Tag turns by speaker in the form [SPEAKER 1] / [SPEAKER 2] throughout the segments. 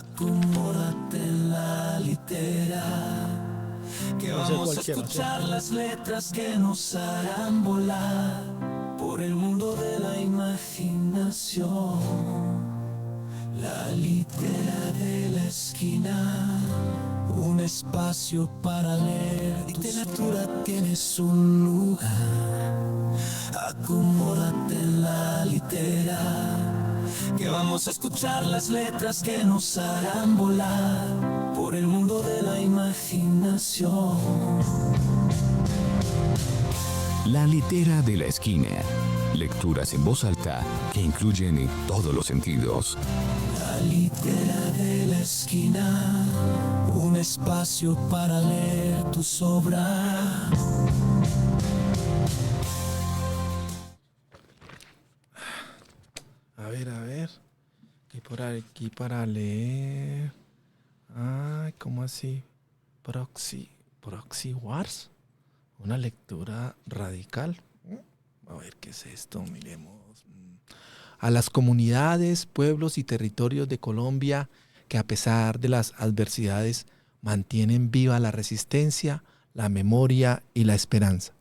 [SPEAKER 1] Acomódate en la litera, que vamos a escuchar las letras que nos harán volar por el mundo de la imaginación. La litera de la esquina, un espacio para leer. Literatura tienes un lugar. Acomódate en la litera, que vamos a escuchar las letras que nos harán volar por el mundo de la imaginación.
[SPEAKER 2] La litera de la esquina. Lecturas en voz alta que incluyen todos los sentidos.
[SPEAKER 1] La litera de la esquina, un espacio para leer tus obras.
[SPEAKER 3] A ver, ¿qué por aquí para leer? Ay, ¿cómo así? Proxy Wars, una lectura radical. A ver, ¿qué es esto? Miremos. A las comunidades, pueblos y territorios de Colombia que a pesar de las adversidades mantienen viva la resistencia, la memoria y la esperanza.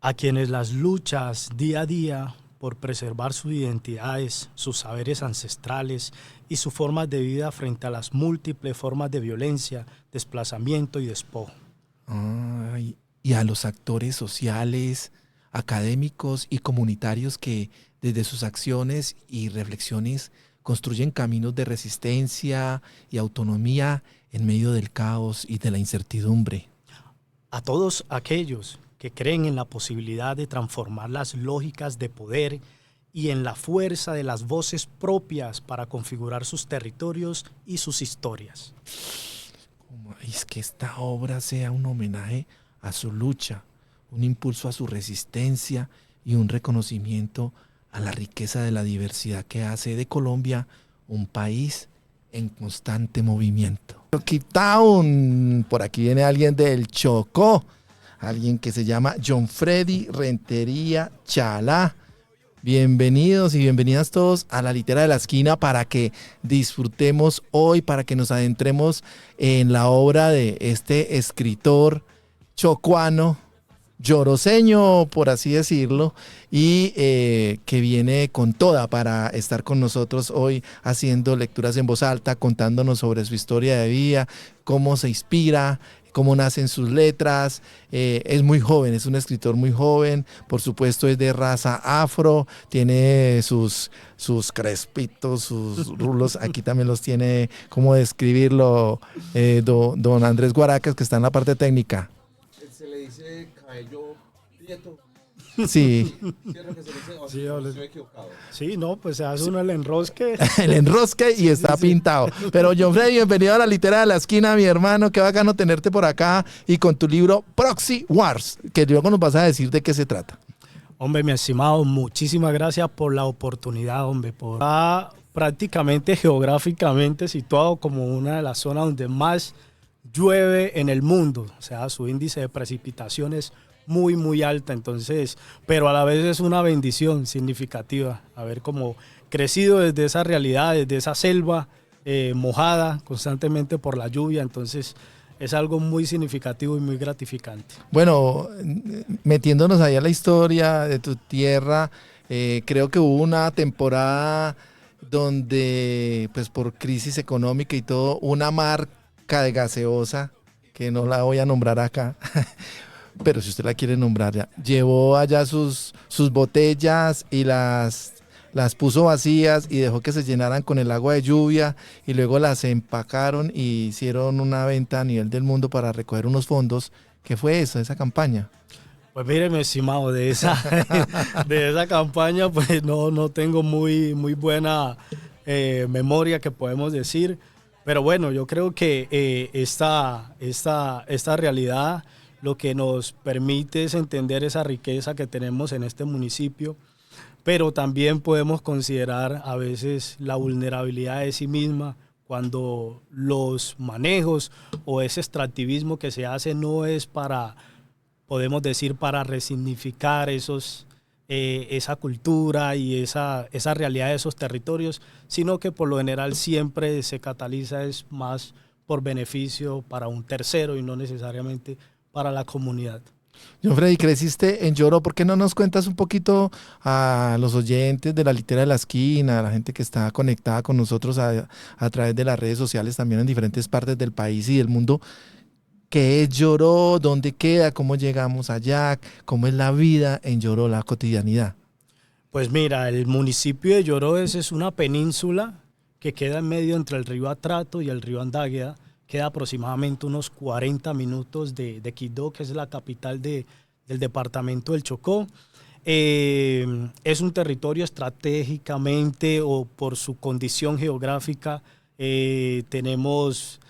[SPEAKER 4] A quienes las luchas día a día por preservar sus identidades, sus saberes ancestrales y sus formas de vida frente a las múltiples formas de violencia, desplazamiento y despojo.
[SPEAKER 3] Ay, y a los actores sociales, académicos y comunitarios que desde sus acciones y reflexiones construyen caminos de resistencia y autonomía en medio del caos y de la incertidumbre.
[SPEAKER 4] A todos aquellos que creen en la posibilidad de transformar las lógicas de poder y en la fuerza de las voces propias para configurar sus territorios y sus historias.
[SPEAKER 3] Es que esta obra sea un homenaje a su lucha, un impulso a su resistencia y un reconocimiento a la riqueza de la diversidad que hace de Colombia un país en constante movimiento. Town, por aquí viene alguien del Chocó, alguien que se llama John Freddy Rentería Chalá. Bienvenidos y bienvenidas todos a la litera de la esquina para que disfrutemos hoy, para que nos adentremos en la obra de este escritor chocuano, lloroseño, por así decirlo, y que viene con toda para estar con nosotros hoy haciendo lecturas en voz alta, contándonos sobre su historia de vida, cómo se inspira, cómo nacen sus letras. Es muy joven, es un escritor muy joven, por supuesto es de raza afro, tiene sus crespitos, sus rulos, aquí también los tiene, ¿cómo describirlo? Don Andrés Guaracas, que está en la parte técnica.
[SPEAKER 5] Se le dice cabello prieto.
[SPEAKER 3] Sí.
[SPEAKER 5] ¿Cierto que se le dice? O
[SPEAKER 4] Sí,
[SPEAKER 5] estoy equivocado.
[SPEAKER 4] Sí, no, pues se hace uno el enrosque.
[SPEAKER 3] El enrosque y está pintado. Pero John Freddy, bienvenido a la litera de la esquina, mi hermano. Qué bacano tenerte por acá y con tu libro Proxy Wars, que luego nos vas a decir de qué se trata.
[SPEAKER 4] Hombre, mi estimado, muchísimas gracias por la oportunidad, hombre. Está prácticamente geográficamente situado como una de las zonas donde más llueve en el mundo. O sea, su índice de precipitación es muy, muy alta. Entonces, pero a la vez es una bendición significativa haber como crecido desde esa realidad, desde esa selva mojada constantemente por la lluvia. Entonces, es algo muy significativo y muy gratificante.
[SPEAKER 3] Bueno, metiéndonos ahí a la historia de tu tierra, creo que hubo una temporada donde, pues por crisis económica y todo, una marca de gaseosa, que no la voy a nombrar acá, pero si usted la quiere nombrar ya, llevó allá sus botellas y las puso vacías y dejó que se llenaran con el agua de lluvia y luego las empacaron y hicieron una venta a nivel del mundo para recoger unos fondos. ¿Qué fue eso, esa campaña?
[SPEAKER 4] Pues mire, mi estimado, de esa campaña pues no tengo muy buena memoria que podemos decir, pero bueno, yo creo que esta realidad lo que nos permite es entender esa riqueza que tenemos en este municipio, pero también podemos considerar a veces la vulnerabilidad de sí misma cuando los manejos o ese extractivismo que se hace no es para, podemos decir, para resignificar esos esa cultura y esa realidad de esos territorios, sino que por lo general siempre se cataliza es más por beneficio para un tercero y no necesariamente para la comunidad.
[SPEAKER 3] John Freddy, creciste en Lloró. ¿Por qué no nos cuentas un poquito a los oyentes de la Litera de la Esquina, a la gente que está conectada con nosotros a través de las redes sociales también en diferentes partes del país y del mundo? ¿Qué es Lloró? ¿Dónde queda? ¿Cómo llegamos allá? ¿Cómo es la vida en Lloró, la cotidianidad?
[SPEAKER 4] Pues mira, el municipio de Lloró es una península que queda en medio entre el río Atrato y el río Andágueda. Queda aproximadamente unos 40 minutos de Quibdó, que es la capital del departamento del Chocó. Es un territorio estratégicamente o por su condición geográfica. Tenemos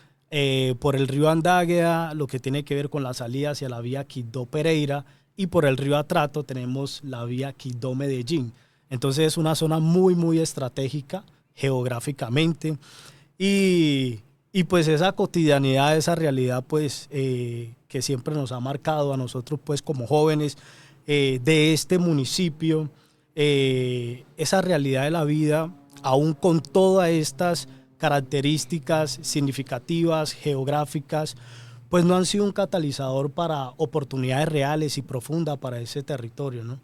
[SPEAKER 4] por el río Andágueda lo que tiene que ver con la salida hacia la vía Quibdó-Pereira, y por el río Atrato tenemos la vía Quibdó-Medellín. Entonces es una zona muy, muy estratégica geográficamente, y pues esa cotidianidad, esa realidad pues que siempre nos ha marcado a nosotros pues como jóvenes de este municipio, esa realidad de la vida, aún con todas estas características significativas, geográficas, pues no han sido un catalizador para oportunidades reales y profundas para ese territorio, ¿no?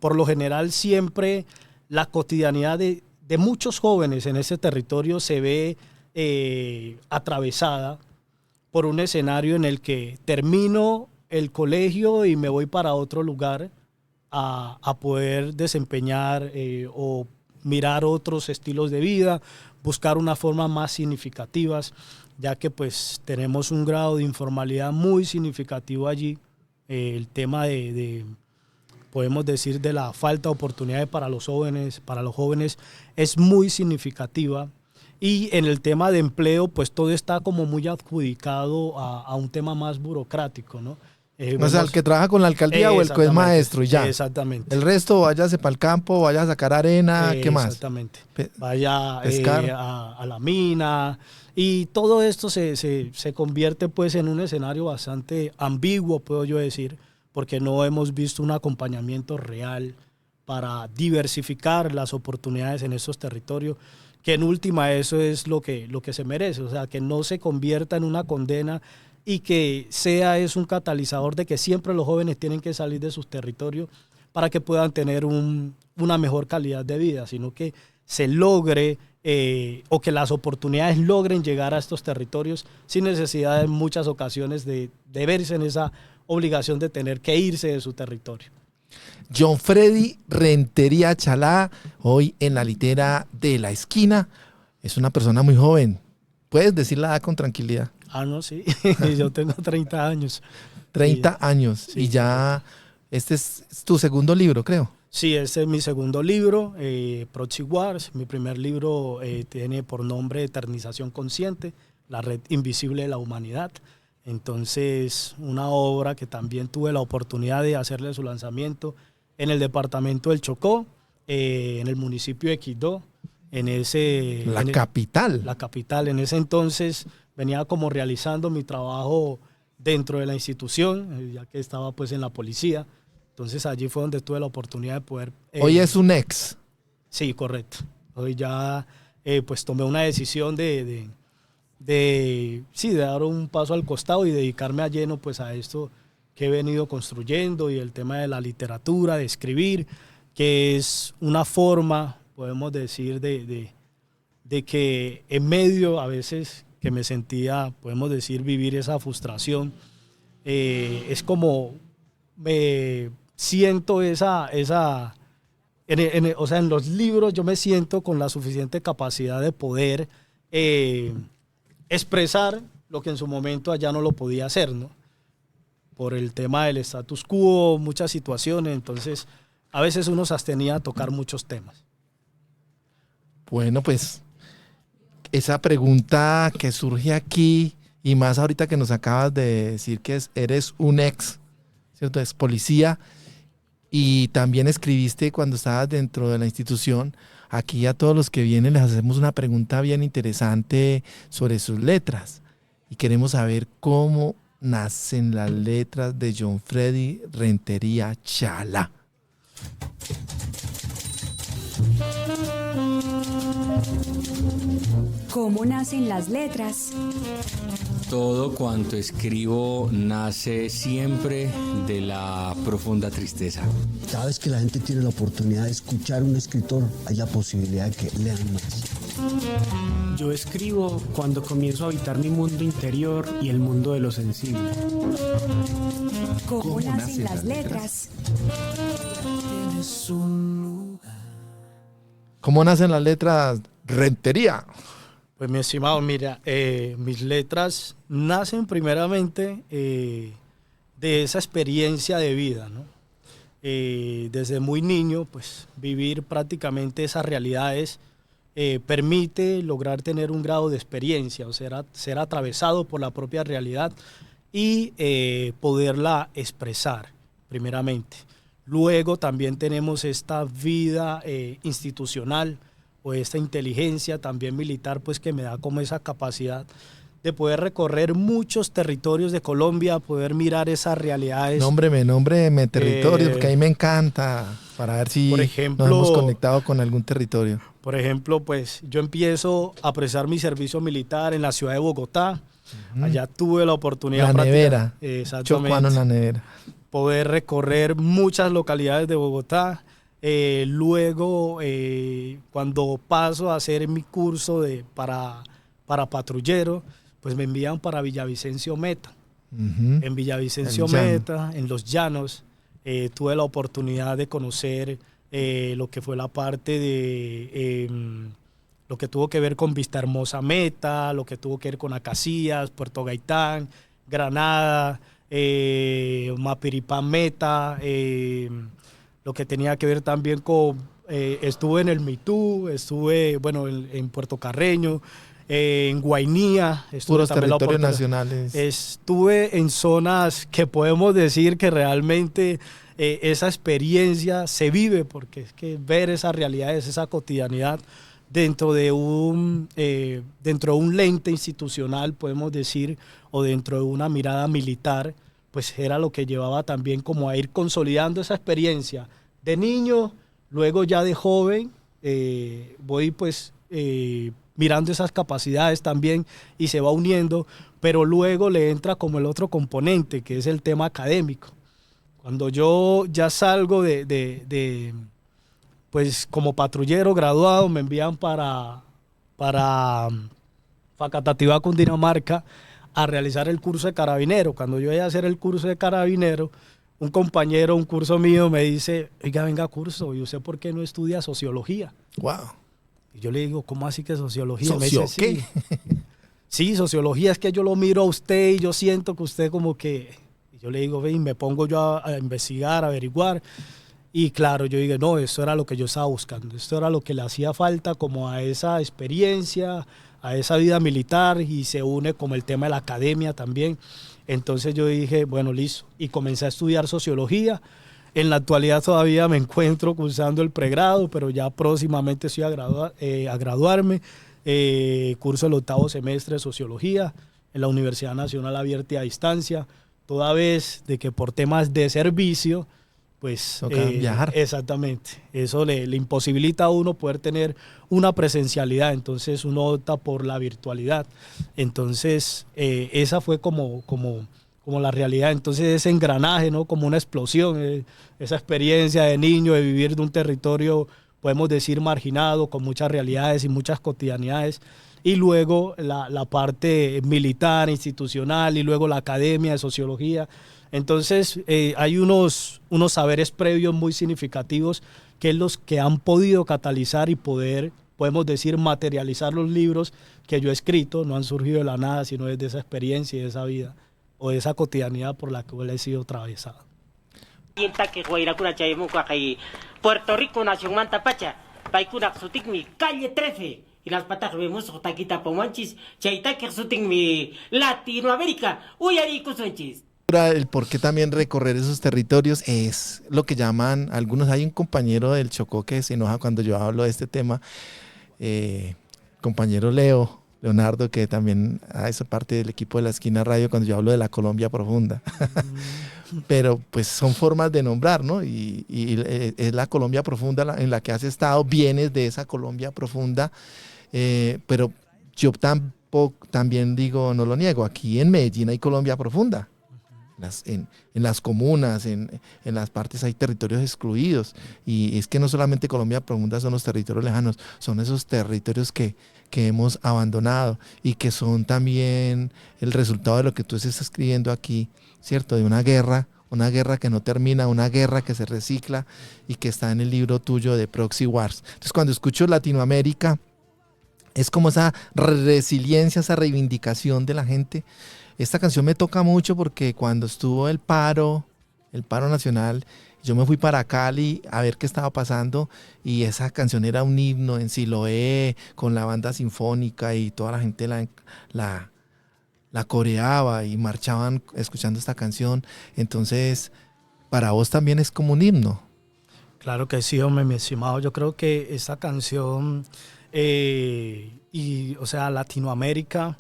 [SPEAKER 4] Por lo general siempre la cotidianidad de muchos jóvenes en ese territorio se ve atravesada por un escenario en el que termino el colegio y me voy para otro lugar a poder desempeñar o mirar otros estilos de vida, buscar unas formas más significativas, ya que pues tenemos un grado de informalidad muy significativo allí. El tema podemos decir, de la falta de oportunidades para los jóvenes es muy significativa. Y en el tema de empleo, pues todo está como muy adjudicado a un tema más burocrático, ¿no?
[SPEAKER 3] O sea, el que trabaja con la alcaldía o el que es maestro y ya.
[SPEAKER 4] Exactamente.
[SPEAKER 3] El resto, váyase para el campo, vaya a sacar arena, ¿qué más?
[SPEAKER 4] Exactamente. Vaya
[SPEAKER 3] pescar.
[SPEAKER 4] A la mina. Y todo esto se convierte pues en un escenario bastante ambiguo, puedo yo decir, porque no hemos visto un acompañamiento real para diversificar las oportunidades en esos territorios, que en última eso es lo que se merece, o sea, que no se convierta en una condena y que es un catalizador de que siempre los jóvenes tienen que salir de sus territorios para que puedan tener una mejor calidad de vida, sino que se logre o que las oportunidades logren llegar a estos territorios sin necesidad en muchas ocasiones de verse en esa obligación de tener que irse de su territorio.
[SPEAKER 2] John Freddy Rentería Chalá, hoy en la Litera de la Esquina, es una persona muy joven. Puedes decir la edad con tranquilidad.
[SPEAKER 4] Ah, no, sí. Yo tengo 30 años.
[SPEAKER 2] 30 años. Sí. Y ya, este es tu segundo libro, creo.
[SPEAKER 4] Sí, este es mi segundo libro, Proxy Wars. Mi primer libro tiene por nombre Eternización Consciente, la red invisible de la humanidad. Entonces, una obra que también tuve la oportunidad de hacerle su lanzamiento en el departamento del Chocó, en el municipio de Quibdó,
[SPEAKER 2] La capital.
[SPEAKER 4] La capital. En ese entonces venía como realizando mi trabajo dentro de la institución, ya que estaba pues en la policía. Entonces allí fue donde tuve la oportunidad de poder...
[SPEAKER 2] Hoy es un ex.
[SPEAKER 4] Sí, correcto. Hoy ya pues tomé una decisión de dar un paso al costado y dedicarme a lleno pues a esto que he venido construyendo, y el tema de la literatura, de escribir, que es una forma, podemos decir, de que en medio a veces que me sentía, podemos decir, vivir esa frustración, es como me siento o sea, en los libros yo me siento con la suficiente capacidad de poder expresar lo que en su momento allá no lo podía hacer, ¿no? Por el tema del status quo, muchas situaciones, entonces a veces uno se abstenía a tocar muchos temas.
[SPEAKER 3] Bueno, pues esa pregunta que surge aquí, y más ahorita que nos acabas de decir que eres un ex, ¿cierto? Ex policía, y también escribiste cuando estabas dentro de la institución. Aquí a todos los que vienen les hacemos una pregunta bien interesante sobre sus letras, y queremos saber cómo nacen las letras de John Freddy Rentería Chalá.
[SPEAKER 6] ¿Cómo nacen las letras?
[SPEAKER 7] Todo cuanto escribo nace siempre de la profunda tristeza.
[SPEAKER 8] Cada vez que la gente tiene la oportunidad de escuchar a un escritor, hay la posibilidad de que lean más.
[SPEAKER 9] Yo escribo cuando comienzo a habitar mi mundo interior y el mundo de lo sensible.
[SPEAKER 6] ¿Cómo nacen las letras?
[SPEAKER 1] Tienes un lugar.
[SPEAKER 2] ¿Cómo nacen las letras? Rentería.
[SPEAKER 4] Pues mi estimado, mira, mis letras nacen primeramente de esa experiencia de vida, ¿no? Desde muy niño, pues vivir prácticamente esas realidades permite lograr tener un grado de experiencia, o sea, ser atravesado por la propia realidad y poderla expresar primeramente. Luego también tenemos esta vida institucional o esta inteligencia también militar, pues que me da como esa capacidad de poder recorrer muchos territorios de Colombia, poder mirar esas realidades.
[SPEAKER 2] Nómbreme territorios, porque a mí me encanta, para ver si
[SPEAKER 4] por ejemplo,
[SPEAKER 2] nos hemos conectado con algún territorio.
[SPEAKER 4] Por ejemplo, pues yo empiezo a prestar mi servicio militar en la ciudad de Bogotá. Allá tuve la oportunidad.
[SPEAKER 2] La nevera.
[SPEAKER 4] Exactamente.
[SPEAKER 2] Chocuano en la nevera.
[SPEAKER 4] Poder recorrer muchas localidades de Bogotá. Luego, cuando paso a hacer mi curso para patrullero, pues me envían para Villavicencio Meta. En Villavicencio Meta, en los llanos, tuve la oportunidad de conocer lo que fue la parte de lo que tuvo que ver con Vista Hermosa Meta, lo que tuvo que ver con Acacías, Puerto Gaitán, Granada, Mapiripán Meta, lo que tenía que ver también con, estuve en el Mitú, estuve, bueno, en Puerto Carreño, en Guainía.
[SPEAKER 2] Puros territorios nacionales.
[SPEAKER 4] Estuve en zonas que podemos decir que realmente esa experiencia se vive, porque es que ver esas realidades, esa cotidianidad dentro de un lente institucional, podemos decir, o dentro de una mirada militar, pues era lo que llevaba también como a ir consolidando esa experiencia de niño, luego ya de joven, voy pues mirando esas capacidades también y se va uniendo, pero luego le entra como el otro componente, que es el tema académico. Cuando yo ya salgo pues como patrullero graduado, me envían para Facatativá, Cundinamarca, a realizar el curso de carabinero. Cuando yo voy a hacer el curso de carabinero, un compañero, un curso mío, me dice, oiga, venga curso, ¿y usted por qué no estudia sociología?
[SPEAKER 2] Wow.
[SPEAKER 4] Y yo le digo, ¿cómo así que sociología?
[SPEAKER 2] ¿Socio
[SPEAKER 4] me dice,
[SPEAKER 2] qué?
[SPEAKER 4] Sí, sociología, es que yo lo miro a usted y yo siento que usted como que... Y yo le digo, ven, me pongo yo a investigar, a averiguar. Y claro, yo digo, no, esto era lo que yo estaba buscando. Esto era lo que le hacía falta como a esa experiencia, a esa vida militar, y se une como el tema de la academia también. Entonces yo dije, bueno, listo. Y comencé a estudiar sociología. En la actualidad todavía me encuentro cursando el pregrado, pero ya próximamente estoy a graduarme. Curso el 8º semestre de sociología en la Universidad Nacional Abierta y a Distancia. Toda vez de que por temas de servicio, pues
[SPEAKER 2] viajar.
[SPEAKER 4] Exactamente, eso le imposibilita a uno poder tener una presencialidad, entonces uno opta por la virtualidad. Entonces esa fue como la realidad. Entonces ese engranaje, ¿no? Como una explosión, esa experiencia de niño, de vivir de un territorio, podemos decir, marginado, con muchas realidades y muchas cotidianidades. Y luego la parte militar, institucional, y luego la academia de sociología. Entonces hay unos saberes previos muy significativos que es los que han podido catalizar y poder, podemos decir, materializar los libros que yo he escrito. No han surgido de la nada, sino desde esa experiencia y de esa vida o de esa cotidianidad por la que he sido atravesado.
[SPEAKER 10] Puerto Rico, Nación Mantapacha, Paikuna Sutikmi, calle 13. Y las patas vemos Taquita Pomanchis, Chaitaque Sutikmi, Latinoamérica, Uyarico Sánchez.
[SPEAKER 2] El por qué también recorrer esos territorios es lo que llaman algunos. Hay un compañero del Chocó que se enoja cuando yo hablo de este tema, compañero Leo, Leonardo, que también hace parte del equipo de La Esquina Radio cuando yo hablo de la Colombia profunda. Pero pues son formas de nombrar, ¿no? Y es la Colombia profunda en la que has estado, vienes de esa Colombia profunda, pero yo también digo, no lo niego, aquí en Medellín hay Colombia profunda. En las comunas, en las partes hay territorios excluidos, y es que no solamente Colombia profunda son los territorios lejanos, son esos territorios que hemos abandonado y que son también el resultado de lo que tú estás escribiendo aquí, ¿cierto? De una guerra que no termina, una guerra que se recicla y que está en el libro tuyo de Proxy Wars. Entonces cuando escucho Latinoamérica, es como esa resiliencia, esa reivindicación de la gente. Esta canción me toca mucho porque cuando estuvo el paro nacional, yo me fui para Cali a ver qué estaba pasando, y esa canción era un himno en Siloé, con la banda sinfónica, y toda la gente la coreaba y marchaban escuchando esta canción. Entonces, para vos también es como un himno.
[SPEAKER 4] Claro que sí, hombre, mi estimado. Yo creo que esta canción, o sea, Latinoamérica,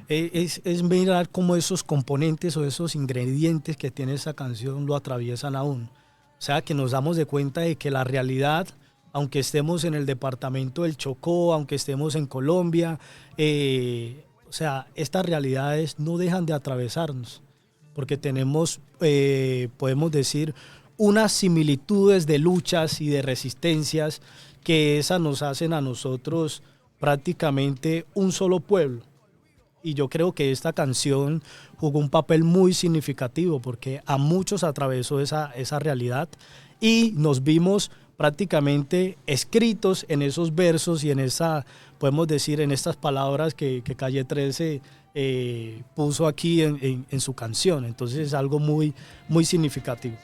[SPEAKER 4] es mirar cómo esos componentes o esos ingredientes que tiene esa canción lo atraviesan aún. O sea, que nos damos de cuenta de que la realidad, aunque estemos en el departamento del Chocó, aunque estemos en Colombia, o sea, estas realidades no dejan de atravesarnos, porque tenemos, podemos decir, unas similitudes de luchas y de resistencias que esas nos hacen a nosotros prácticamente un solo pueblo. Y yo creo que esta canción jugó un papel muy significativo porque a muchos atravesó esa realidad, y nos vimos prácticamente escritos en esos versos y en esa, podemos decir, en estas palabras que Calle 13 puso aquí en su canción. Entonces es algo muy, muy significativo.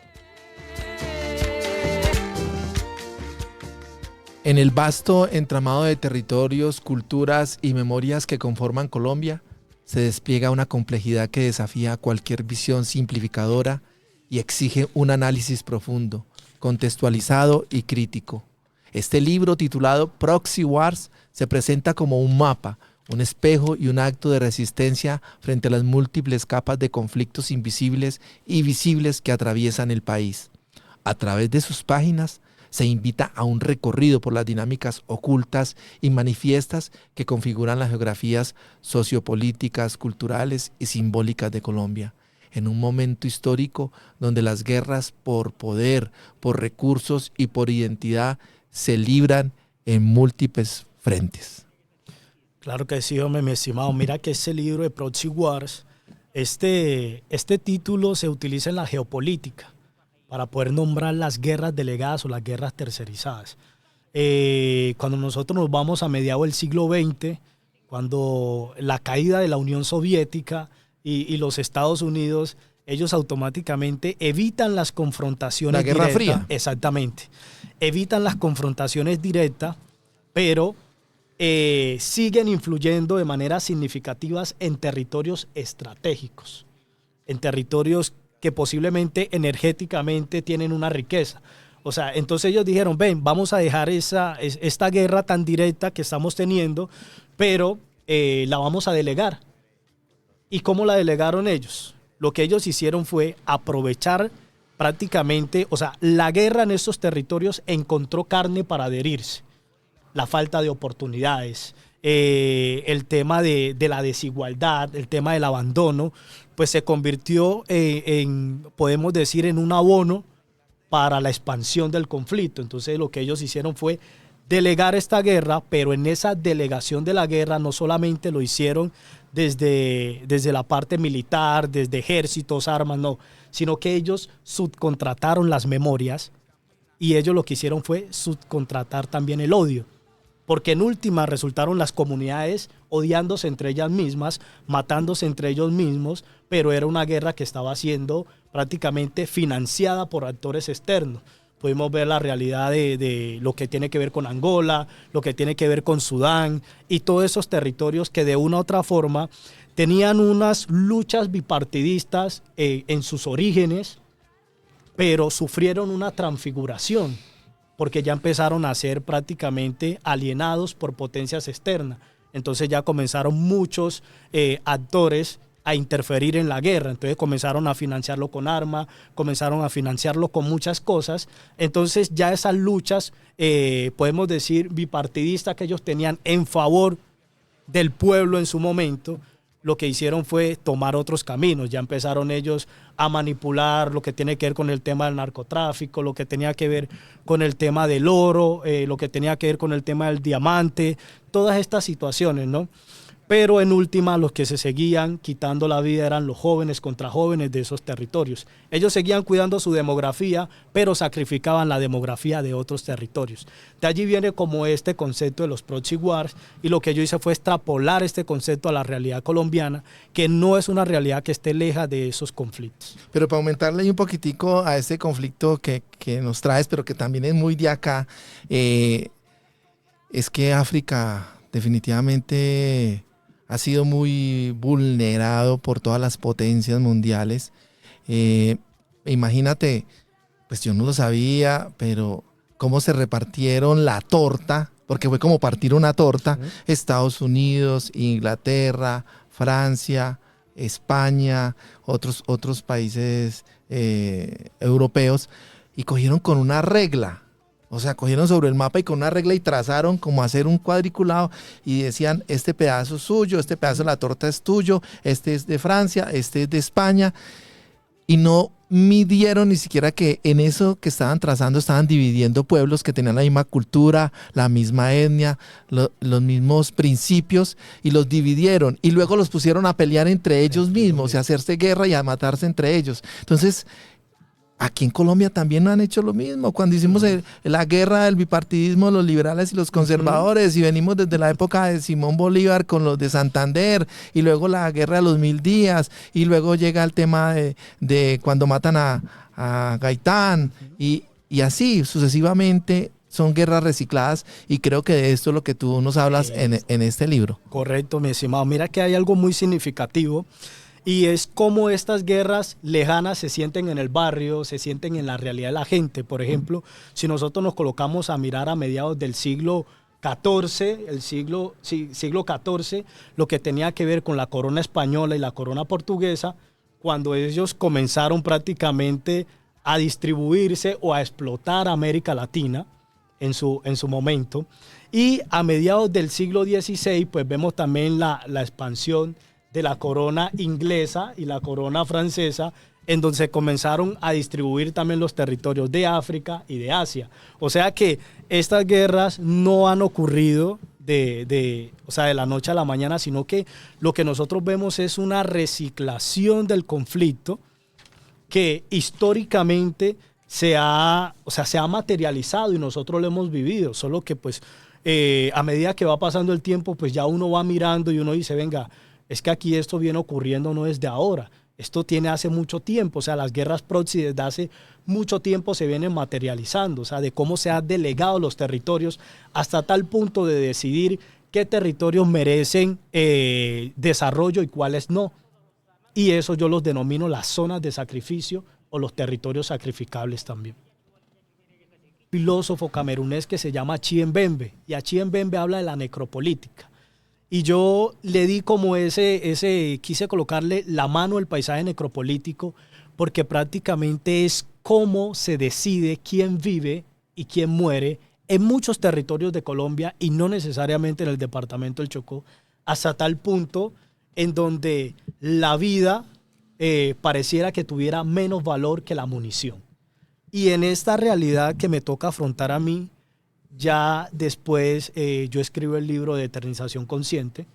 [SPEAKER 2] En el vasto entramado de territorios, culturas y memorias que conforman Colombia, se despliega una complejidad que desafía cualquier visión simplificadora y exige un análisis profundo, contextualizado y crítico. Este libro, titulado Proxy Wars, se presenta como un mapa, un espejo y un acto de resistencia frente a las múltiples capas de conflictos invisibles y visibles que atraviesan el país. A través de sus páginas, se invita a un recorrido por las dinámicas ocultas y manifiestas que configuran las geografías sociopolíticas, culturales y simbólicas de Colombia, en un momento histórico donde las guerras por poder, por recursos y por identidad se libran en múltiples frentes.
[SPEAKER 4] Claro que sí, hombre, mi estimado. Mira que ese libro de Proxy Wars, este título se utiliza en la geopolítica para poder nombrar las guerras delegadas o las guerras tercerizadas. Cuando nosotros nos vamos a mediados del siglo XX, cuando la caída de la Unión Soviética y los Estados Unidos, ellos automáticamente evitan las confrontaciones
[SPEAKER 2] directas. La Guerra Fría.
[SPEAKER 4] Exactamente. Evitan las confrontaciones directas, pero siguen influyendo de manera significativas en territorios estratégicos, en territorios que posiblemente energéticamente tienen una riqueza. O sea, entonces ellos dijeron, ven, vamos a dejar esta guerra tan directa que estamos teniendo, pero la vamos a delegar. ¿Y cómo la delegaron ellos? Lo que ellos hicieron fue aprovechar prácticamente, o sea, la guerra en estos territorios encontró carne para adherirse. La falta de oportunidades, el tema de la desigualdad, el tema del abandono, pues se convirtió podemos decir, en un abono para la expansión del conflicto. Entonces lo que ellos hicieron fue delegar esta guerra, pero en esa delegación de la guerra no solamente lo hicieron desde la parte militar, desde ejércitos, armas, no, sino que ellos subcontrataron las memorias, y ellos lo que hicieron fue subcontratar también el odio. Porque en última resultaron las comunidades odiándose entre ellas mismas, matándose entre ellos mismos, pero era una guerra que estaba siendo prácticamente financiada por actores externos. Pudimos ver la realidad de lo que tiene que ver con Angola, lo que tiene que ver con Sudán, y todos esos territorios que de una u otra forma tenían unas luchas bipartidistas en sus orígenes, pero sufrieron una transfiguración, porque ya empezaron a ser prácticamente alienados por potencias externas. entonces ya comenzaron muchos actores a interferir en la guerra. Entonces comenzaron a financiarlo con armas, comenzaron a financiarlo con muchas cosas. Entonces ya esas luchas, podemos decir, bipartidistas que ellos tenían en favor del pueblo en su momento, lo que hicieron fue tomar otros caminos. Ya empezaron ellos a manipular lo que tiene que ver con el tema del narcotráfico, lo que tenía que ver con el tema del oro, lo que tenía que ver con el tema del diamante, todas estas situaciones, ¿no? Pero en última, los que se seguían quitando la vida eran los jóvenes contra jóvenes de esos territorios. Ellos seguían cuidando su demografía, pero sacrificaban la demografía de otros territorios. De allí viene como este concepto de los proxy wars, y lo que yo hice fue extrapolar este concepto a la realidad colombiana, que no es una realidad que esté lejos de esos conflictos.
[SPEAKER 2] Pero para aumentarle un poquitico a este conflicto que nos traes, pero que también es muy de acá, es que África definitivamente ha sido muy vulnerado por todas las potencias mundiales. Imagínate, pues yo no lo sabía, pero cómo se repartieron la torta, porque fue como partir una torta, Estados Unidos, Inglaterra, Francia, España, otros países europeos, y cogieron con una regla. O sea, cogieron sobre el mapa y con una regla y trazaron como hacer un cuadriculado y decían, este pedazo es suyo, este pedazo de la torta es tuyo, este es de Francia, este es de España. Y no midieron ni siquiera que en eso que estaban trazando estaban dividiendo pueblos que tenían la misma cultura, la misma etnia, los mismos principios, y los dividieron. Y luego los pusieron a pelear entre ellos mismos y a hacerse guerra y a matarse entre ellos. Entonces, aquí en Colombia también han hecho lo mismo. Cuando hicimos la guerra del bipartidismo, los liberales y los conservadores, y venimos desde la época de Simón Bolívar con los de Santander, y luego la guerra de los 1000 días, y luego llega el tema de cuando matan a Gaitán, y así sucesivamente son guerras recicladas, y creo que de esto es lo que tú nos hablas en este libro.
[SPEAKER 4] Correcto, mi estimado. Mira que hay algo muy significativo, y es cómo estas guerras lejanas se sienten en el barrio, se sienten en la realidad de la gente. Por ejemplo, si nosotros nos colocamos a mirar a mediados del siglo XIV, siglo XIV, lo que tenía que ver con la corona española y la corona portuguesa, cuando ellos comenzaron prácticamente a distribuirse o a explotar América Latina en su momento. Y a mediados del siglo XVI, pues vemos también la expansión de la corona inglesa y la corona francesa, en donde se comenzaron a distribuir también los territorios de África y de Asia. O sea que estas guerras no han ocurrido de la noche a la mañana, sino que lo que nosotros vemos es una reciclación del conflicto que históricamente se ha materializado y nosotros lo hemos vivido, solo que pues a medida que va pasando el tiempo, pues ya uno va mirando y uno dice, venga, es que aquí esto viene ocurriendo no desde ahora, esto tiene hace mucho tiempo, o sea, las guerras proxy desde hace mucho tiempo se vienen materializando, o sea, de cómo se han delegado los territorios hasta tal punto de decidir qué territorios merecen desarrollo y cuáles no. Y eso yo los denomino las zonas de sacrificio o los territorios sacrificables también. Un filósofo camerunés que se llama Achille Mbembe, y Achille Mbembe habla de la necropolítica. Y yo le di como quise colocarle la mano al paisaje necropolítico, porque prácticamente es cómo se decide quién vive y quién muere en muchos territorios de Colombia y no necesariamente en el departamento del Chocó, hasta tal punto en donde la vida pareciera que tuviera menos valor que la munición. Y en esta realidad que me toca afrontar a mí, ya después yo escribo el libro de Eternización Consciente,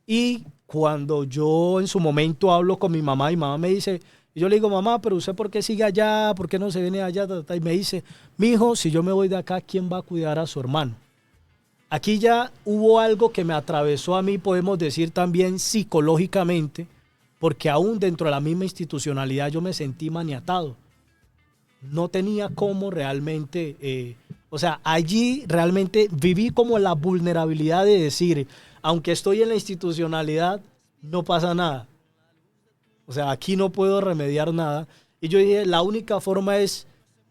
[SPEAKER 4] y cuando yo en su momento hablo con mi mamá me dice, y yo le digo, mamá, pero usted ¿por qué sigue allá? ¿Por qué no se viene allá? Y me dice, mijo, si yo me voy de acá, ¿quién va a cuidar a su hermano? Aquí ya hubo algo que me atravesó a mí, podemos decir también psicológicamente, porque aún dentro de la misma institucionalidad yo me sentí maniatado. No tenía cómo realmente, allí realmente viví como la vulnerabilidad de decir, aunque estoy en la institucionalidad, no pasa nada. O sea, aquí no puedo remediar nada. Y yo dije, la única forma es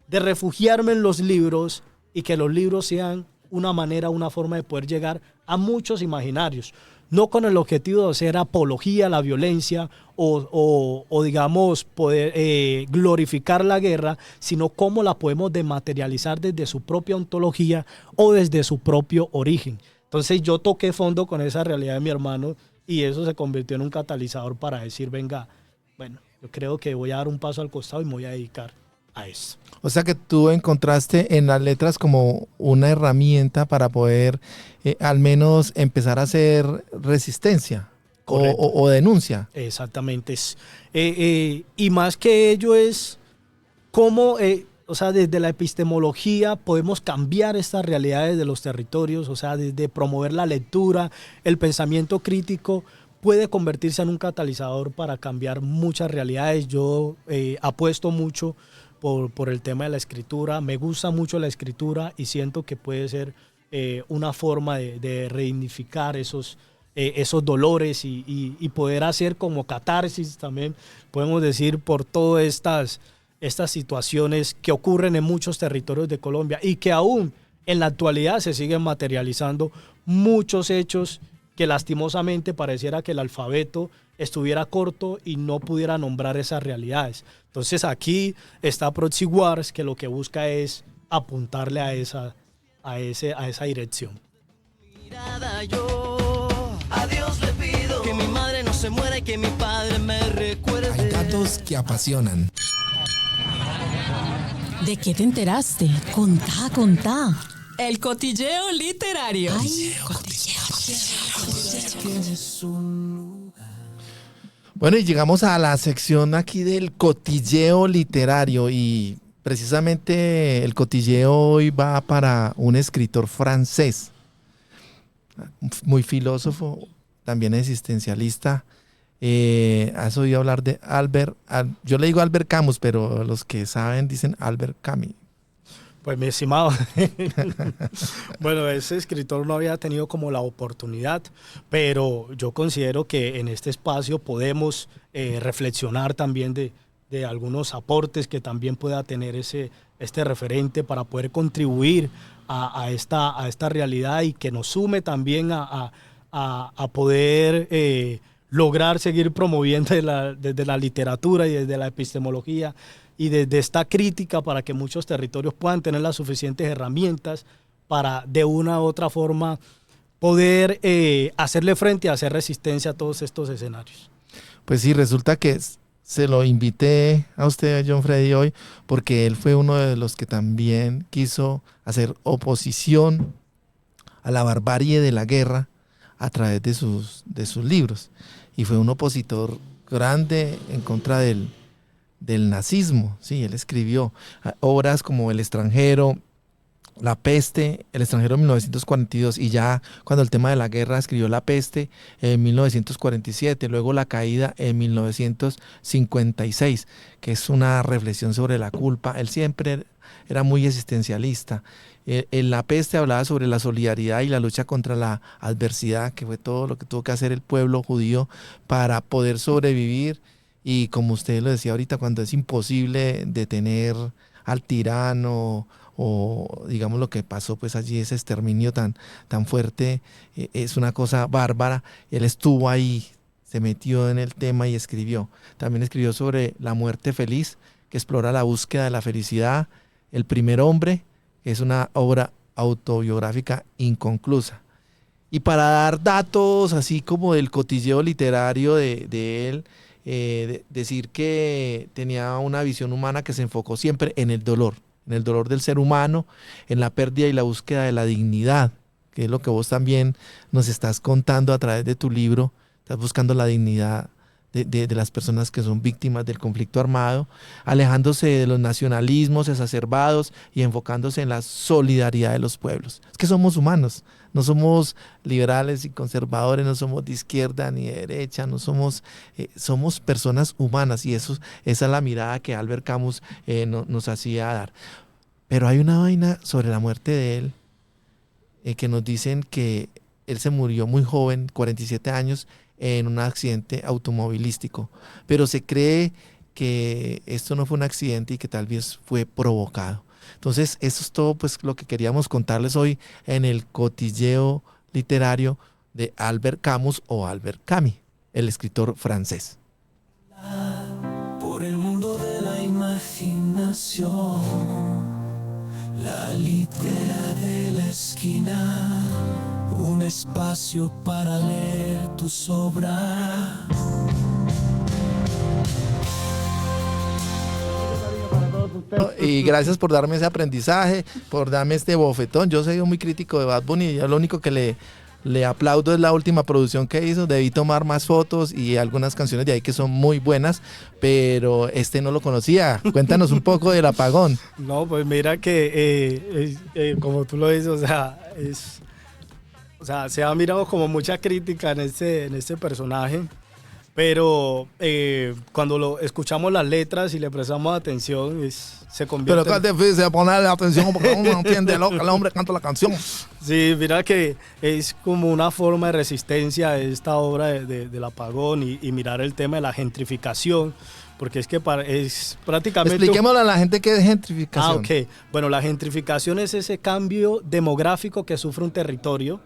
[SPEAKER 4] de refugiarme en los libros y que los libros sean una forma de poder llegar a muchos imaginarios, no con el objetivo de hacer apología a la violencia o digamos, poder glorificar la guerra, sino cómo la podemos dematerializar desde su propia ontología o desde su propio origen. Entonces yo toqué fondo con esa realidad de mi hermano y eso se convirtió en un catalizador para decir, venga, bueno, yo creo que voy a dar un paso al costado y me voy a dedicar a eso.
[SPEAKER 2] O sea que tú encontraste en las letras como una herramienta para poder al menos empezar a hacer resistencia o denuncia.
[SPEAKER 4] Exactamente. Y más que ello es cómo, o sea, desde la epistemología podemos cambiar estas realidades de los territorios, o sea, desde promover la lectura, el pensamiento crítico, puede convertirse en un catalizador para cambiar muchas realidades. Yo apuesto mucho por el tema de la escritura, me gusta mucho la escritura y siento que puede ser una forma de redignificar esos dolores y poder hacer como catarsis también, podemos decir, por todas estas situaciones que ocurren en muchos territorios de Colombia y que aún en la actualidad se siguen materializando muchos hechos que lastimosamente pareciera que el alfabeto estuviera corto y no pudiera nombrar esas realidades. Entonces aquí está Proxy Wars, que lo que busca es apuntarle a esa dirección.
[SPEAKER 1] A Dios le pido que mi madre no se muera y que mi padre me recuerde.
[SPEAKER 3] Hay datos que apasionan.
[SPEAKER 11] ¿De qué te enteraste? Contá. El cotilleo literario. Ay, cotilleo.
[SPEAKER 2] Bueno, y llegamos a la sección aquí del cotilleo literario y precisamente el cotilleo hoy va para un escritor francés, muy filósofo, también existencialista. ¿Has oído hablar de Albert? Yo le digo Albert Camus, pero los que saben dicen Albert Camus.
[SPEAKER 4] Pues mi estimado, bueno, ese escritor no había tenido como la oportunidad, pero yo considero que en este espacio podemos reflexionar también de algunos aportes que también pueda tener este referente para poder contribuir a esta realidad y que nos sume también a poder lograr seguir promoviendo desde la literatura y desde la epistemología y desde esta crítica para que muchos territorios puedan tener las suficientes herramientas para de una u otra forma poder hacerle frente y hacer resistencia a todos estos escenarios.
[SPEAKER 2] Pues sí, resulta que se lo invité a usted, John Freddy, hoy porque él fue uno de los que también quiso hacer oposición a la barbarie de la guerra a través de sus libros. Y fue un opositor grande en contra del nazismo. Sí, él escribió obras como El extranjero, La peste, El extranjero en 1942, y ya cuando el tema de la guerra escribió La peste en 1947, luego La caída en 1956, que es una reflexión sobre la culpa. Él siempre era muy existencialista. En La peste hablaba sobre la solidaridad y la lucha contra la adversidad, que fue todo lo que tuvo que hacer el pueblo judío para poder sobrevivir. Y como usted lo decía ahorita, cuando es imposible detener al tirano o digamos lo que pasó pues allí, ese exterminio tan fuerte, es una cosa bárbara. Él estuvo ahí, se metió en el tema y escribió. También escribió sobre La muerte feliz, que explora la búsqueda de la felicidad. El primer hombre, que es una obra autobiográfica inconclusa. Y para dar datos así como del cotilleo literario de él, decir que tenía una visión humana que se enfocó siempre en el dolor del ser humano, en la pérdida y la búsqueda de la dignidad, que es lo que vos también nos estás contando a través de tu libro. Estás buscando la dignidad de las personas que son víctimas del conflicto armado, alejándose de los nacionalismos exacerbados y enfocándose en la solidaridad de los pueblos. Es que somos humanos, no somos liberales y conservadores, no somos de izquierda ni de derecha, no somos, somos personas humanas, y esa es la mirada que Albert Camus nos hacía dar. Pero hay una vaina sobre la muerte de él, que nos dicen que él se murió muy joven, 47 años, en un accidente automovilístico, pero se cree que esto no fue un accidente y que tal vez fue provocado. Entonces, eso es todo pues lo que queríamos contarles hoy en el cotilleo literario de Albert Camus o Albert Camus, el escritor francés.
[SPEAKER 1] Por el mundo de la imaginación, la litera de la esquina, un espacio para leer tus obras.
[SPEAKER 2] Y gracias por darme ese aprendizaje, por darme este bofetón. Yo soy muy crítico de Bad Bunny y yo lo único que le aplaudo es la última producción que hizo. Debí tomar más fotos y algunas canciones de ahí que son muy buenas, pero no lo conocía. Cuéntanos un poco del Apagón.
[SPEAKER 4] No, pues mira que como tú lo dices, o sea, se ha mirado como mucha crítica en este personaje, pero cuando escuchamos las letras y le prestamos atención, se convierte...
[SPEAKER 2] Pero es difícil ponerle atención porque uno no entiende lo que el hombre canta la canción.
[SPEAKER 4] Sí, mira que es como una forma de resistencia a esta obra del Apagón y mirar el tema de la gentrificación, porque es que es prácticamente...
[SPEAKER 2] Expliquémosle a la gente qué es gentrificación.
[SPEAKER 4] Ok. Bueno, la gentrificación es ese cambio demográfico que sufre un territorio.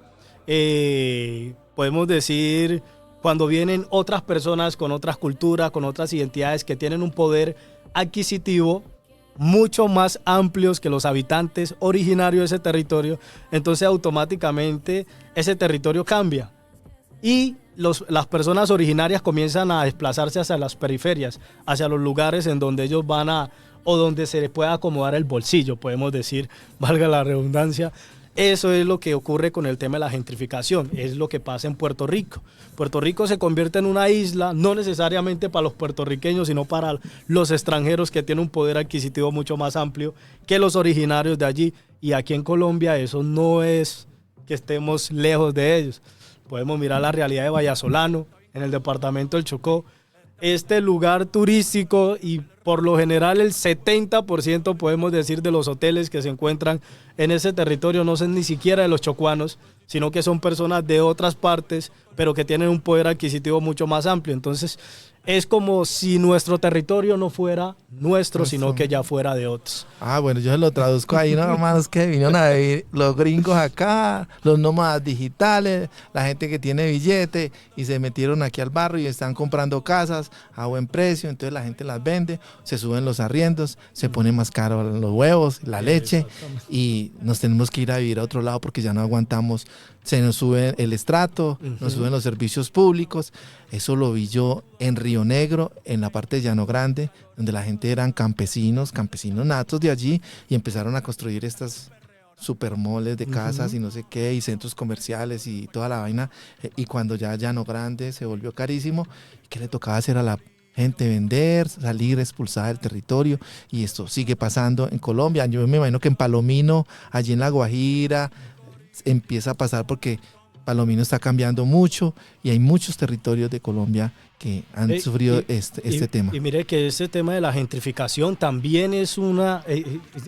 [SPEAKER 4] Podemos decir, cuando vienen otras personas con otras culturas, con otras identidades que tienen un poder adquisitivo mucho más amplios que los habitantes originarios de ese territorio, entonces automáticamente ese territorio cambia y las personas originarias comienzan a desplazarse hacia las periferias, hacia los lugares en donde ellos van o donde se les pueda acomodar el bolsillo, podemos decir, valga la redundancia. Eso es lo que ocurre con el tema de la gentrificación, es lo que pasa en Puerto Rico. Puerto Rico se convierte en una isla, no necesariamente para los puertorriqueños, sino para los extranjeros que tienen un poder adquisitivo mucho más amplio que los originarios de allí. Y aquí en Colombia eso no es que estemos lejos de ellos. Podemos mirar la realidad de Vallasolano, en el departamento del Chocó. Este lugar turístico y por lo general el 70% podemos decir de los hoteles que se encuentran en ese territorio no son ni siquiera de los chocuanos, sino que son personas de otras partes, pero que tienen un poder adquisitivo mucho más amplio. Entonces es como si nuestro territorio no fuera nuestro, sino que ya fuera de otros.
[SPEAKER 2] Ah, bueno, yo lo traduzco ahí, ¿no, hermanos? Que vinieron a vivir los gringos acá, los nómadas digitales, la gente que tiene billete y se metieron aquí al barrio y están comprando casas a buen precio, entonces la gente las vende, se suben los arriendos, se ponen más caros los huevos, la leche y nos tenemos que ir a vivir a otro lado porque ya no aguantamos. Se nos sube el estrato, nos suben los servicios públicos. Eso lo vi yo en Río Negro, en la parte de Llano Grande, donde la gente eran campesinos natos de allí y empezaron a construir estas supermoles de casas y no sé qué, y centros comerciales y toda la vaina. Y cuando ya Llano Grande se volvió carísimo, ¿qué le tocaba hacer a la gente? Vender, salir expulsada del territorio, y esto sigue pasando en Colombia. Yo me imagino que en Palomino, allí en La Guajira, empieza a pasar porque Palomino está cambiando mucho y hay muchos territorios de Colombia que han sufrido este tema.
[SPEAKER 4] Y mire que ese tema de la gentrificación también es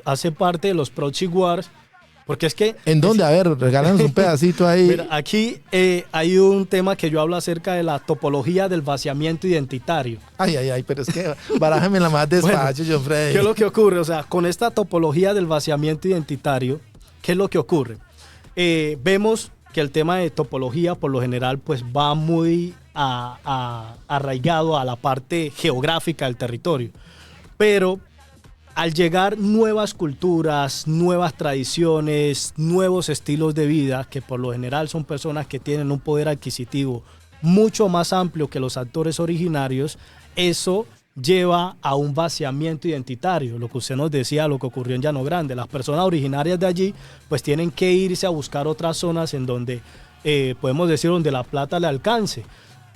[SPEAKER 4] hace parte de los proxy wars, porque es que...
[SPEAKER 2] ¿En dónde? A ver, regálanos un pedacito ahí.
[SPEAKER 4] Mira, aquí hay un tema que yo hablo acerca de la topología del vaciamiento identitario.
[SPEAKER 2] Ay, pero es que barájamela más despacio, John Freddy.
[SPEAKER 4] ¿Qué es lo que ocurre? O sea, con esta topología del vaciamiento identitario, ¿qué es lo que ocurre? Vemos que el tema de topología por lo general pues va muy arraigado a la parte geográfica del territorio, pero al llegar nuevas culturas, nuevas tradiciones, nuevos estilos de vida, que por lo general son personas que tienen un poder adquisitivo mucho más amplio que los actores originarios, eso lleva a un vaciamiento identitario, lo que usted nos decía, lo que ocurrió en Llano Grande. Las personas originarias de allí pues tienen que irse a buscar otras zonas en donde, podemos decir, donde la plata le alcance,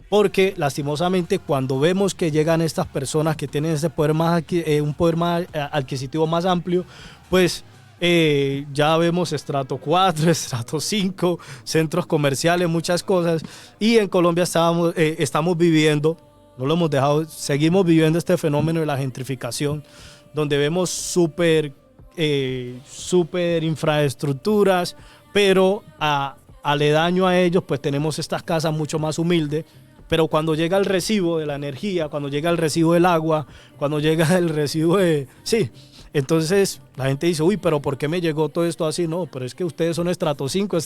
[SPEAKER 4] porque lastimosamente cuando vemos que llegan estas personas que tienen ese poder un poder más adquisitivo más amplio, pues ya vemos estrato 4, estrato 5, centros comerciales, muchas cosas, y en Colombia estamos viviendo, no lo hemos dejado, seguimos viviendo este fenómeno de la gentrificación, donde vemos súper infraestructuras, pero aledaño a ellos pues tenemos estas casas mucho más humildes, pero cuando llega el recibo de la energía, cuando llega el recibo del agua, cuando llega el recibo Entonces la gente dice, uy, pero ¿por qué me llegó todo esto así? No, pero es que ustedes son estrato 5.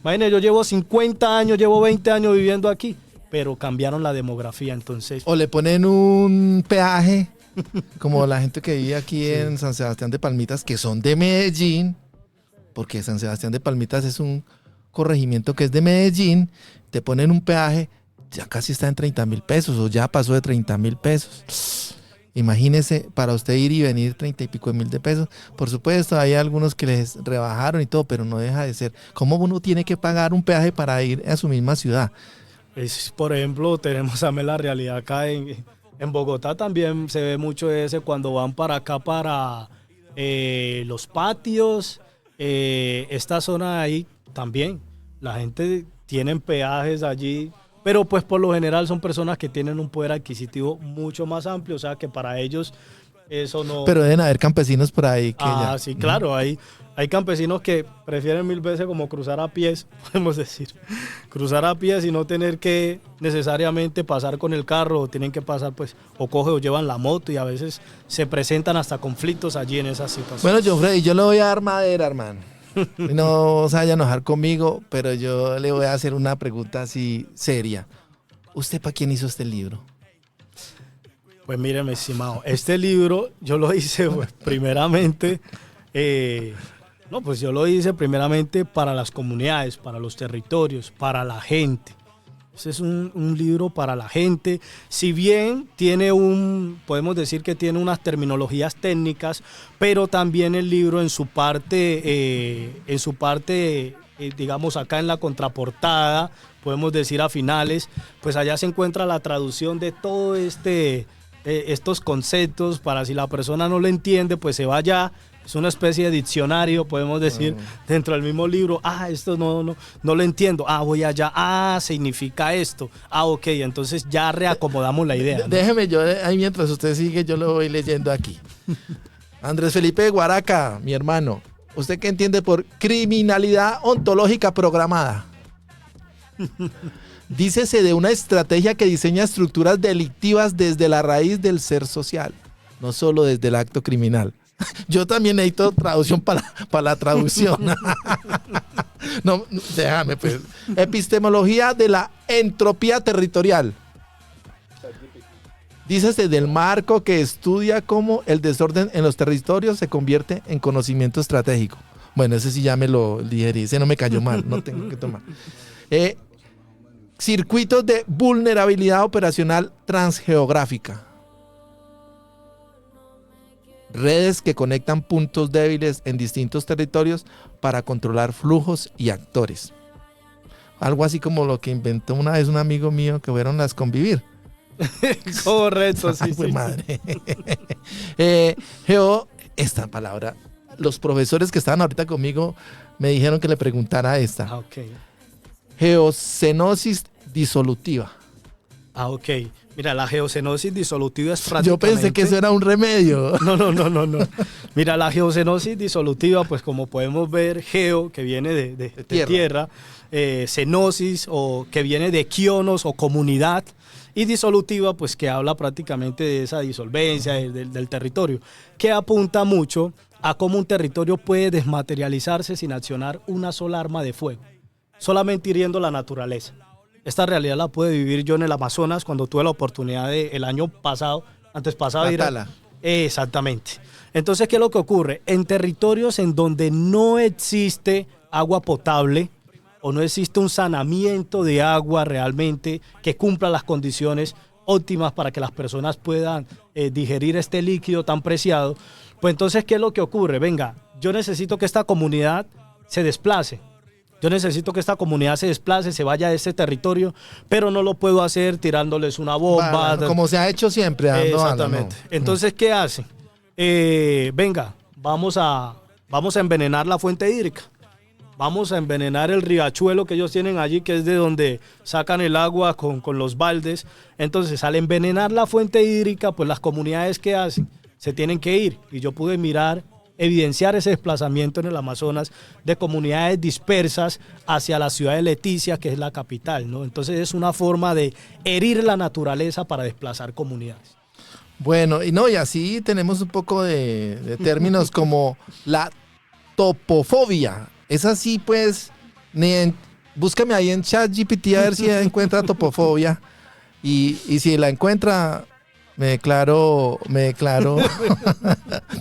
[SPEAKER 4] Imagínense, yo llevo 50 años, llevo 20 años viviendo aquí, pero cambiaron la demografía, entonces...
[SPEAKER 2] O le ponen un peaje, como la gente que vive aquí en San Sebastián de Palmitas, que son de Medellín, porque San Sebastián de Palmitas es un corregimiento que es de Medellín, te ponen un peaje, ya casi está en 30.000 pesos, o ya pasó de 30.000 pesos. Imagínese, para usted ir y venir 30 y pico de mil de pesos. Por supuesto, hay algunos que les rebajaron y todo, pero no deja de ser. ¿Cómo uno tiene que pagar un peaje para ir a su misma ciudad?
[SPEAKER 4] Por ejemplo, tenemos también la realidad acá en Bogotá, también se ve mucho ese cuando van para acá, para los patios, esta zona ahí también. La gente tiene peajes allí, pero pues por lo general son personas que tienen un poder adquisitivo mucho más amplio, o sea que para ellos eso no...
[SPEAKER 2] Pero deben haber campesinos por ahí que ya...
[SPEAKER 4] sí, claro, hay campesinos que prefieren 1000 veces como cruzar a pies, podemos decir, cruzar a pies y no tener que necesariamente pasar con el carro, o tienen que pasar pues, o cogen o llevan la moto, y a veces se presentan hasta conflictos allí en esas situaciones.
[SPEAKER 2] Bueno, John, yo le voy a dar madera, hermano. No se vaya a enojar conmigo, pero yo le voy a hacer una pregunta así seria. ¿Usted para quién hizo este libro?
[SPEAKER 4] Pues mire, mi estimado, este libro yo lo hice pues, primeramente, yo lo hice primeramente para las comunidades, para los territorios, para la gente. Este es un libro para la gente. Si bien podemos decir que tiene unas terminologías técnicas, pero también el libro en su parte, digamos acá en la contraportada, podemos decir a finales, pues allá se encuentra la traducción de todo estos conceptos, para si la persona no lo entiende, pues se vaya. Es una especie de diccionario, podemos decir, dentro del mismo libro. Esto no lo entiendo. Voy allá. Significa esto. Ok, entonces ya reacomodamos la idea, ¿no?
[SPEAKER 2] Déjeme, yo ahí mientras usted sigue, yo lo voy leyendo aquí. Andrés Felipe de Guaraca, mi hermano. ¿Usted qué entiende por criminalidad ontológica programada? Dícese de una estrategia que diseña estructuras delictivas desde la raíz del ser social, no solo desde el acto criminal. Yo también necesito traducción para la traducción. No, déjame pues. Epistemología de la entropía territorial. Dícese del marco que estudia cómo el desorden en los territorios se convierte en conocimiento estratégico. Bueno, ese sí ya me lo digerí, ese no me cayó mal, no tengo que tomar. Circuitos de vulnerabilidad operacional transgeográfica. Redes que conectan puntos débiles en distintos territorios para controlar flujos y actores. Algo así como lo que inventó una vez un amigo mío, que fueron las Convivir.
[SPEAKER 4] Correcto, sí.
[SPEAKER 2] Ay, madre. Esta palabra, los profesores que estaban ahorita conmigo me dijeron que le preguntara esta.
[SPEAKER 4] Okay.
[SPEAKER 2] Geocenosis disolutiva.
[SPEAKER 4] Ok. Mira, la geocenosis disolutiva es prácticamente...
[SPEAKER 2] Yo pensé que eso era un remedio.
[SPEAKER 4] No. Mira, la geocenosis disolutiva, pues como podemos ver, geo, que viene de tierra, cenosis, o que viene de quionos o comunidad, y disolutiva, pues que habla prácticamente de esa disolvencia del territorio, que apunta mucho a cómo un territorio puede desmaterializarse sin accionar una sola arma de fuego, solamente hiriendo la naturaleza. Esta realidad la pude vivir yo en el Amazonas cuando tuve la oportunidad el año pasado, de ir a... Exactamente. Entonces, ¿qué es lo que ocurre? En territorios en donde no existe agua potable o no existe un saneamiento de agua realmente que cumpla las condiciones óptimas para que las personas puedan digerir este líquido tan preciado, pues entonces, ¿qué es lo que ocurre? Venga, yo necesito que esta comunidad se desplace. Yo necesito que esta comunidad se desplace, se vaya de este territorio, pero no lo puedo hacer tirándoles una bomba.
[SPEAKER 2] Como se ha hecho siempre.
[SPEAKER 4] Exactamente. Entonces, ¿qué hacen? Venga, vamos a envenenar la fuente hídrica. Vamos a envenenar el riachuelo que ellos tienen allí, que es de donde sacan el agua con los baldes. Entonces, al envenenar la fuente hídrica, pues las comunidades, ¿qué hacen? Se tienen que ir. Y yo pude evidenciar ese desplazamiento en el Amazonas de comunidades dispersas hacia la ciudad de Leticia, que es la capital, ¿no? Entonces es una forma de herir la naturaleza para desplazar comunidades.
[SPEAKER 2] Bueno, y no, y así tenemos un poco de términos como la topofobia. Es así, pues, búscame ahí en ChatGPT a ver si encuentra topofobia. Y si la encuentra, me declaro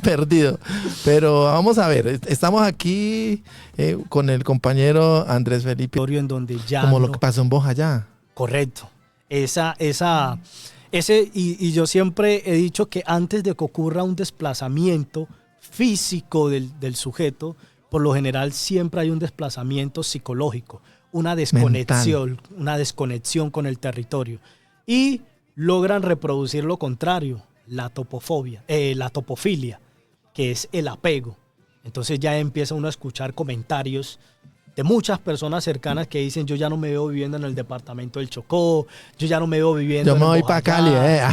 [SPEAKER 2] perdido. Pero vamos a ver, estamos aquí con el compañero Andrés Felipe.
[SPEAKER 4] En donde ya
[SPEAKER 2] como lo que pasó en Bojayá.
[SPEAKER 4] Correcto. Y yo siempre he dicho que antes de que ocurra un desplazamiento físico del sujeto, por lo general siempre hay un desplazamiento psicológico, una desconexión con el territorio. Y logran reproducir lo contrario, la topofilia, que es el apego. Entonces ya empieza uno a escuchar comentarios de muchas personas cercanas que dicen: yo ya no me veo viviendo en el departamento del Chocó, yo ya no me veo viviendo
[SPEAKER 2] en Bojayá. Yo me voy para Cali,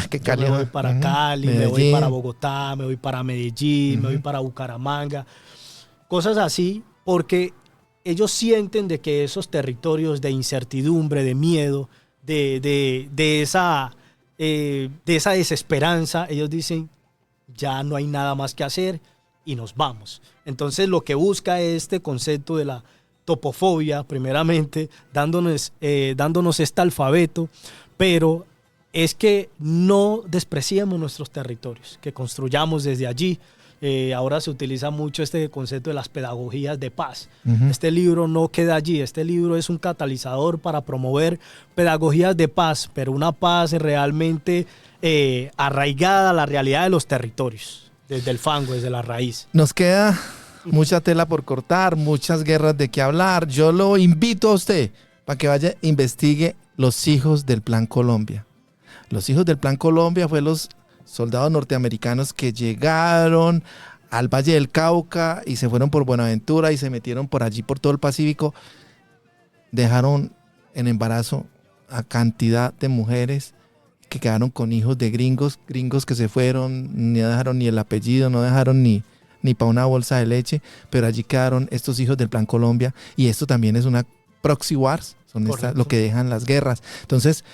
[SPEAKER 2] qué Cali.
[SPEAKER 4] Yo me voy para Cali, Medellín. Me voy para Bogotá, me voy para Medellín, me voy para Bucaramanga. Cosas así, porque ellos sienten de que esos territorios de incertidumbre, de miedo, de esa desesperanza, ellos dicen: ya no hay nada más que hacer y nos vamos. Entonces lo que busca este concepto de la topofobia, primeramente, dándonos este alfabeto, pero es que no despreciemos nuestros territorios, que construyamos desde allí. Ahora se utiliza mucho este concepto de las pedagogías de paz. Este libro no queda allí, este libro es un catalizador para promover pedagogías de paz, pero una paz realmente arraigada a la realidad de los territorios, desde el fango, desde la raíz.
[SPEAKER 2] Nos queda mucha tela por cortar, muchas guerras de qué hablar. Yo lo invito a usted para que vaya e investigue los hijos del Plan Colombia. Los hijos del Plan Colombia fue los soldados norteamericanos que llegaron al Valle del Cauca y se fueron por Buenaventura y se metieron por allí, por todo el Pacífico. Dejaron en embarazo a cantidad de mujeres que quedaron con hijos de gringos que se fueron, no dejaron ni el apellido, no dejaron ni para una bolsa de leche, pero allí quedaron estos hijos del Plan Colombia, y esto también es una proxy wars, son lo que dejan las guerras. Entonces,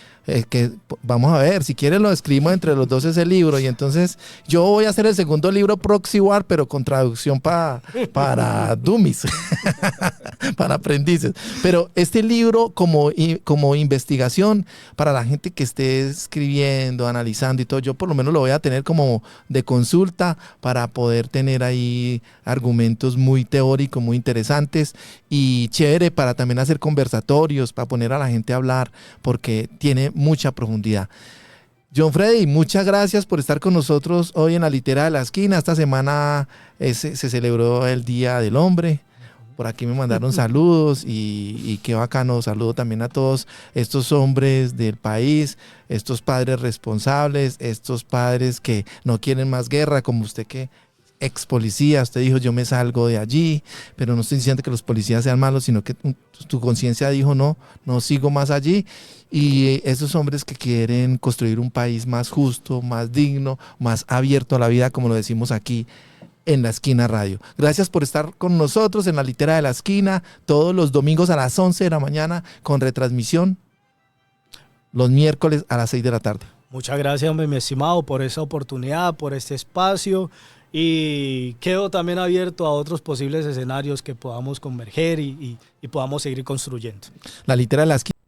[SPEAKER 2] que vamos a ver, si quieres lo escribimos entre los dos ese libro, y entonces yo voy a hacer el segundo libro, Proxy War, pero con traducción para dummies, para aprendices. Pero este libro como investigación para la gente que esté escribiendo, analizando y todo, yo por lo menos lo voy a tener como de consulta para poder tener ahí argumentos muy teóricos, muy interesantes y chévere para también hacer conversatorios, para poner a la gente a hablar, porque tiene mucha profundidad. John Freddy, muchas gracias por estar con nosotros hoy en la Litera de la Esquina. Esta semana se celebró el Día del Hombre. Por aquí me mandaron saludos y qué bacano. Saludo también a todos estos hombres del país, estos padres responsables, estos padres que no quieren más guerra, como usted que ex policía, usted dijo: yo me salgo de allí, pero no estoy diciendo que los policías sean malos, sino que tu conciencia dijo: no sigo más allí. Y esos hombres que quieren construir un país más justo, más digno, más abierto a la vida, como lo decimos aquí en La Esquina Radio. Gracias por estar con nosotros en la Litera de la Esquina, todos los domingos a las 11 de la mañana, con retransmisión los miércoles a las 6 de la tarde.
[SPEAKER 4] Muchas gracias, mi estimado, por esa oportunidad, por este espacio. Y quedo también abierto a otros posibles escenarios que podamos converger y podamos seguir construyendo.
[SPEAKER 2] La Litera de la Esquina.